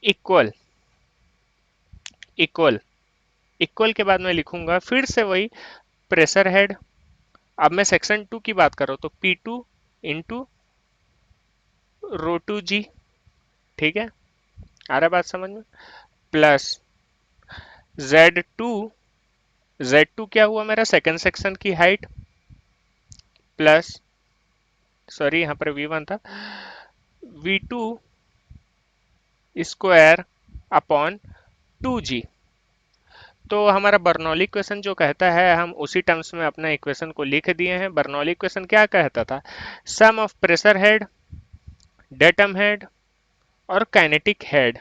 Equal equal equal के बाद मैं लिखूंगा फिर से वही प्रेशर हेड। अब मैं सेक्शन 2 की बात कर रहा हूं तो P2 इंटू रो टू जी। ठीक है, आ रहा है बात समझ में? प्लस Z2, Z2 क्या हुआ मेरा सेकंड सेक्शन की हाइट, प्लस सॉरी यहाँ पर V1 था, V2 स्क्वायर अपॉन 2G। तो हमारा बर्नौली इक्वेशन जो कहता है हम उसी टर्म्स में अपना इक्वेशन को लिख दिए हैं। बर्नौली इक्वेशन क्या कहता था? Sum of pressure head, datum head और काइनेटिक हेड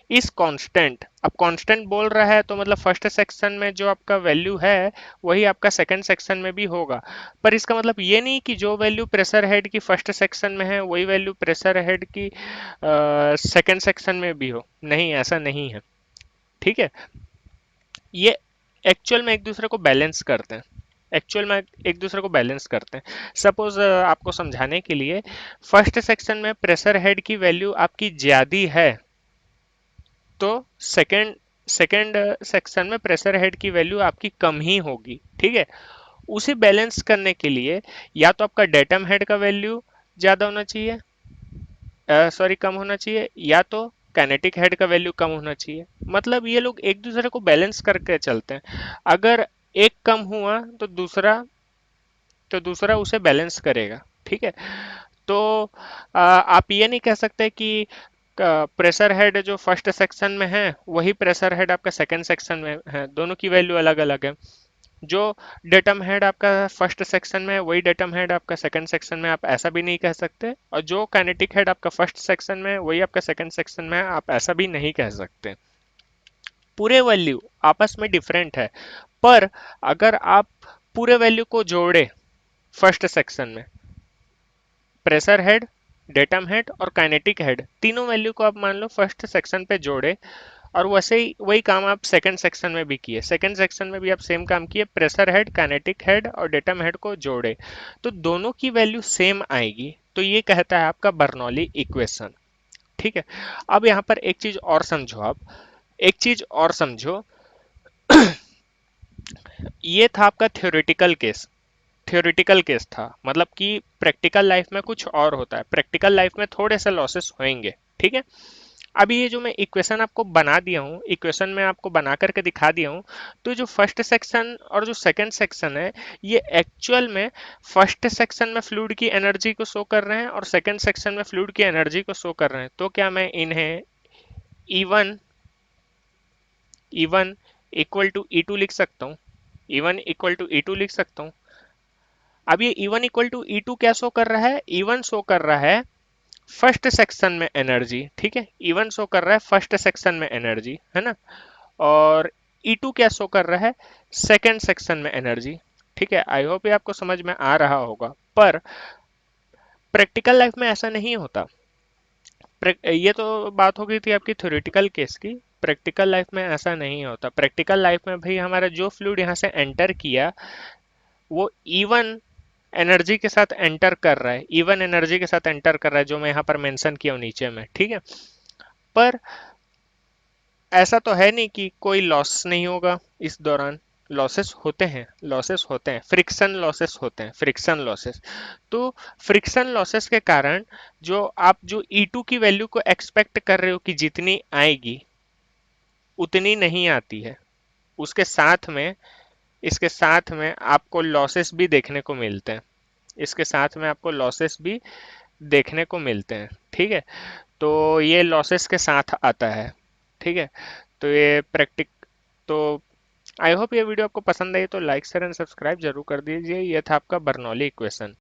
इस कांस्टेंट। अब कांस्टेंट बोल रहा है तो मतलब फर्स्ट सेक्शन में जो आपका वैल्यू है वही आपका सेकंड सेक्शन में भी होगा। पर इसका मतलब ये नहीं कि जो वैल्यू प्रेशर हेड की फर्स्ट सेक्शन में है वही वैल्यू प्रेशर हेड की सेकंड सेक्शन में भी हो, नहीं, ऐसा नहीं है। ठीक है, ये एक्चुअल में एक दूसरे को बैलेंस करते हैं, एक्चुअल में एक दूसरे को बैलेंस करते हैं। सपोज आपको समझाने के लिए, फर्स्ट सेक्शन में प्रेशर हेड की वैल्यू आपकी ज्यादा है तो सेकंड सेकंड सेक्शन में प्रेशर हेड की वैल्यू आपकी कम ही होगी। ठीक है, उसे बैलेंस करने के लिए या तो आपका डेटम हेड का वैल्यू ज्यादा होना चाहिए, सॉरी कम होना चाहिए, या तो काइनेटिक हेड का वैल्यू कम होना चाहिए। मतलब ये लोग एक दूसरे को बैलेंस करके चलते हैं। अगर एक कम हुआ तो दूसरा उसे बैलेंस करेगा। ठीक है, तो आप ये नहीं कह सकते कि प्रेशर हेड जो फर्स्ट सेक्शन में है वही प्रेशर हेड आपका सेकंड सेक्शन में है, दोनों की वैल्यू अलग अलग है। जो डेटम हेड आपका फर्स्ट सेक्शन में है वही डेटम हेड आपका सेकंड सेक्शन में, आप ऐसा भी नहीं कह सकते। और जो काइनेटिक हेड आपका फर्स्ट सेक्शन में है वही आपका सेकंड सेक्शन में है, आप ऐसा भी नहीं कह सकते। पूरे वैल्यू आपस में डिफरेंट है, पर अगर आप पूरे वैल्यू को जोड़े फर्स्ट सेक्शन में, प्रेशर हेड, डेटम हेड और काइनेटिक हेड तीनों वैल्यू को आप मान लो फर्स्ट सेक्शन पे जोड़े, और वैसे ही वही काम आप सेकंड सेक्शन में भी किए, सेकंड सेक्शन में भी आप सेम काम किए, प्रेशर हेड, काइनेटिक हेड और डेटम हेड को जोड़े, तो दोनों की वैल्यू सेम आएगी। तो ये कहता है आपका बर्नौली इक्वेशन। ठीक है, अब यहाँ पर एक चीज और समझो आप, एक चीज और समझो। ये था आपका थ्योरेटिकल केस, थ्योरेटिकल केस था, मतलब कि प्रैक्टिकल लाइफ में कुछ और होता है, प्रैक्टिकल लाइफ में थोड़े से लॉसेस होंगे। ठीक है, अभी ये जो मैं इक्वेशन आपको बना दिया हूँ, इक्वेशन में आपको बना करके दिखा दिया हूँ, तो जो फर्स्ट सेक्शन और जो सेकंड सेक्शन है ये एक्चुअल में फर्स्ट सेक्शन में फ्लूइड की एनर्जी को शो कर रहे हैं और सेकंड सेक्शन में फ्लूइड की एनर्जी को शो कर रहे हैं। तो क्या मैं इन्हें E1 E1 equal to E2 लिख सकता हूँ? E1 इक्वल टू E2 लिख सकता हूँ। अब ये E1 इक्वल टू E2 क्या शो कर रहा है? E1 शो कर रहा है फर्स्ट सेक्शन में एनर्जी। ठीक है, E1 शो कर रहा है फर्स्ट सेक्शन में एनर्जी, है ना? और E2 क्या शो कर रहा है? सेकंड सेक्शन में एनर्जी। ठीक है, आई होप ये आपको समझ में आ रहा होगा। पर प्रैक्टिकल लाइफ में ऐसा नहीं होता। ये तो बात हो गई थी आपकी थ्योरेटिकल केस की। प्रैक्टिकल लाइफ में ऐसा नहीं होता। प्रैक्टिकल लाइफ में भाई हमारा जो फ्लूइड यहाँ से एंटर किया वो E1 एनर्जी के साथ एंटर कर रहा है, E1 एनर्जी के साथ एंटर कर रहा है, जो मैं यहाँ पर मेंशन किया हूँ नीचे में। ठीक है, पर ऐसा तो है नहीं कि कोई लॉस नहीं होगा इस दौरान। लॉसेस होते हैं, लॉसेस होते हैं, फ्रिक्शन लॉसेस होते हैं, फ्रिक्शन लॉसेस। तो फ्रिक्शन लॉसेस के कारण जो आप जो E2 की वैल्यू को एक्सपेक्ट कर रहे हो कि जितनी आएगी उतनी नहीं आती है। उसके साथ में, इसके साथ में आपको लॉसेस भी देखने को मिलते हैं, इसके साथ में आपको लॉसेस भी देखने को मिलते हैं। ठीक है, तो ये लॉसेस के साथ आता है। ठीक है, तो ये प्रैक्टिक तो आई होप ये वीडियो आपको पसंद आई, तो लाइक शेयर एंड सब्सक्राइब जरूर कर दीजिए। ये था आपका बर्नौली इक्वेशन।